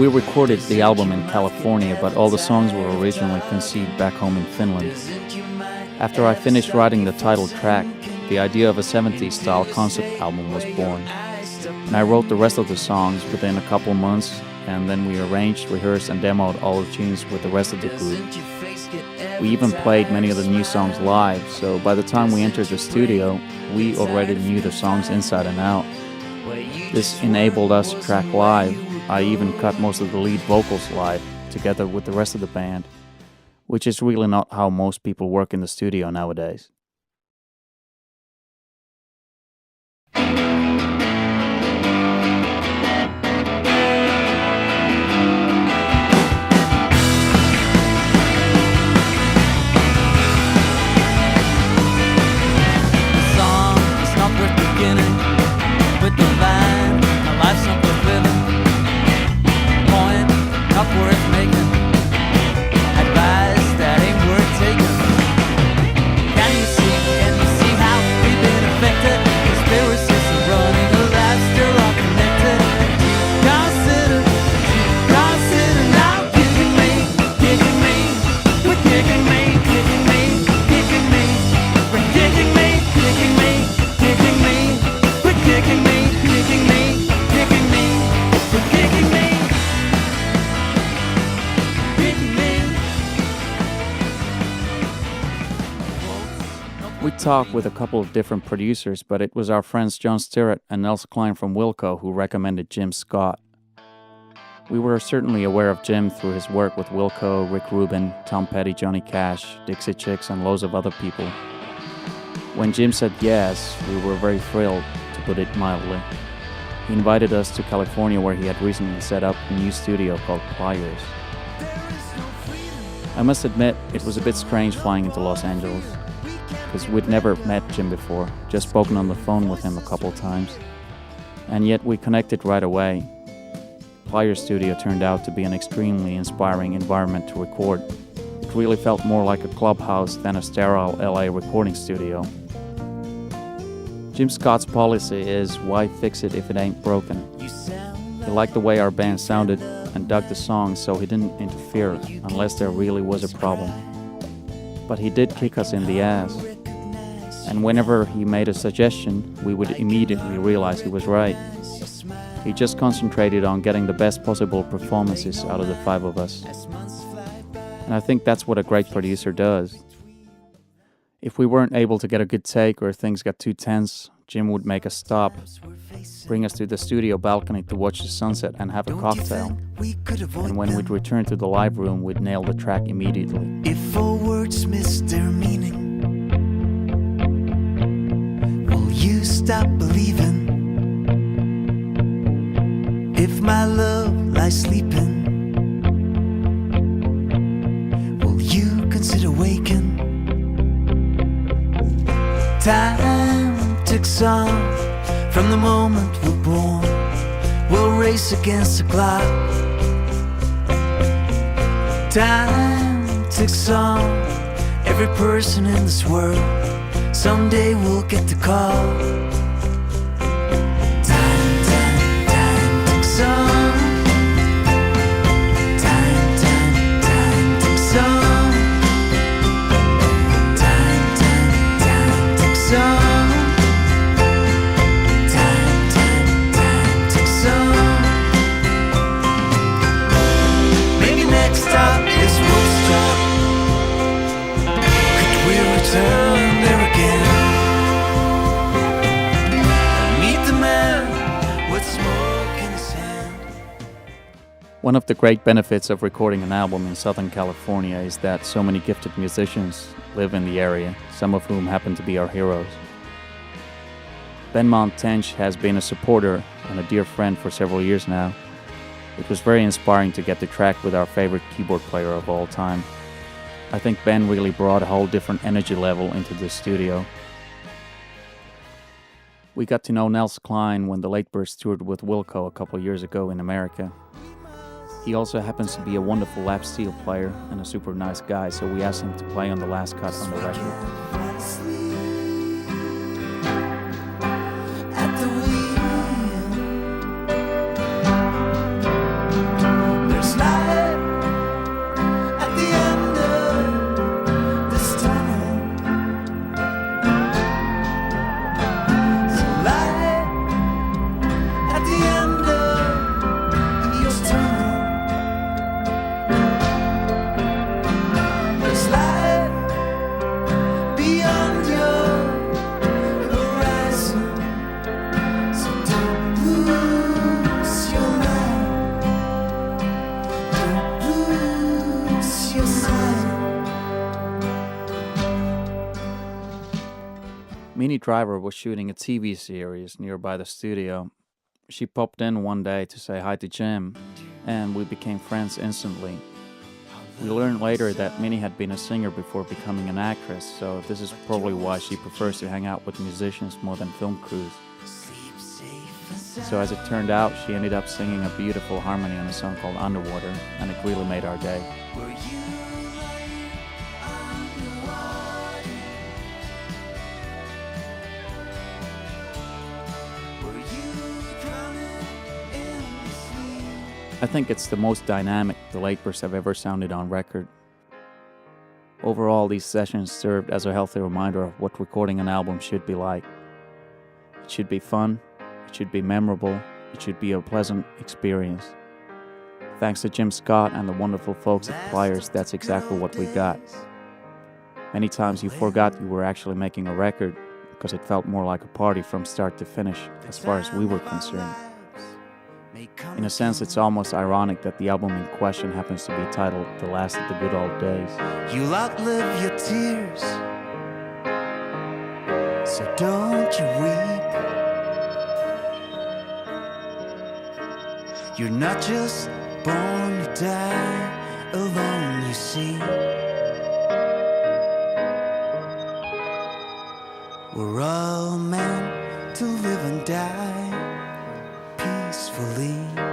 We recorded the album in California, but all the songs were originally conceived back home in Finland. After I finished writing the title track, the idea of a 70s style concept album was born. And I wrote the rest of the songs within a couple months, and then we arranged, rehearsed, and demoed all the tunes with the rest of the group. We even played many of the new songs live, so by the time we entered the studio, we already knew the songs inside and out. This enabled us to track live. I even cut most of the lead vocals live, together with the rest of the band, which is really not how most people work in the studio nowadays. We talked with a couple of different producers, but it was our friends John Stirratt and Nels Cline from Wilco who recommended Jim Scott. We were certainly aware of Jim through his work with Wilco, Rick Rubin, Tom Petty, Johnny Cash, Dixie Chicks, and loads of other people. When Jim said yes, we were very thrilled, to put it mildly. He invited us to California, where he had recently set up a new studio called Pliers. I must admit, it was a bit strange flying into Los Angeles, because we'd never met Jim before, just spoken on the phone with him a couple times. And yet we connected right away. Pliers Studio turned out to be an extremely inspiring environment to record. It really felt more like a clubhouse than a sterile LA recording studio. Jim Scott's policy is, why fix it if it ain't broken? He liked the way our band sounded and dug the songs, so he didn't interfere unless there really was a problem. But he did kick us in the ass. And whenever he made a suggestion, we would immediately realize he was right. He just concentrated on getting the best possible performances out of the five of us. And I think that's what a great producer does. If we weren't able to get a good take or things got too tense, Jim would make us stop, bring us to the studio balcony to watch the sunset and have a cocktail. And when we'd return to the live room, we'd nail the track immediately. If all words miss their meaning, will you stop believing? If my love lies sleeping, will you consider waking? Time ticks on from the moment we're born. We'll race against the clock. Time ticks on every person in this world. Someday we'll get the call. Time ticks on. Time ticks on. Time ticks on. Time ticks on. Maybe next stop is Woodstock. Could we return there again? Meet the man with smoke in his hand. One of the great benefits of recording an album in Southern California is that so many gifted musicians live in the area, some of whom happen to be our heroes. Benmont Tench has been a supporter and a dear friend for several years now. It was very inspiring to get the track with our favorite keyboard player of all time. I think Ben really brought a whole different energy level into the studio. We got to know Nels Cline when the Latebirds toured with Wilco a couple years ago in America. He also happens to be a wonderful lap steel player and a super nice guy, so we asked him to play on the last cut on the record. At the wheel, Minnie Driver was shooting a TV series nearby the studio. She popped in one day to say hi to Jim, and we became friends instantly. We learned later that Minnie had been a singer before becoming an actress, so this is probably why she prefers to hang out with musicians more than film crews. So as it turned out, she ended up singing a beautiful harmony on a song called Underwater, and it really made our day. I think it's the most dynamic the Latebirds have ever sounded on record. Overall, these sessions served as a healthy reminder of what recording an album should be like. It should be fun, it should be memorable, it should be a pleasant experience. Thanks to Jim Scott and the wonderful folks at Pliers, that's exactly what we got. Many times you forgot you were actually making a record because it felt more like a party from start to finish, as far as we were concerned. In a sense, it's almost ironic that the album in question happens to be titled The Last of the Good Old Days. You'll outlive your tears, so don't you weep. You're not just born to die alone, you see. We're all meant to live and die peacefully.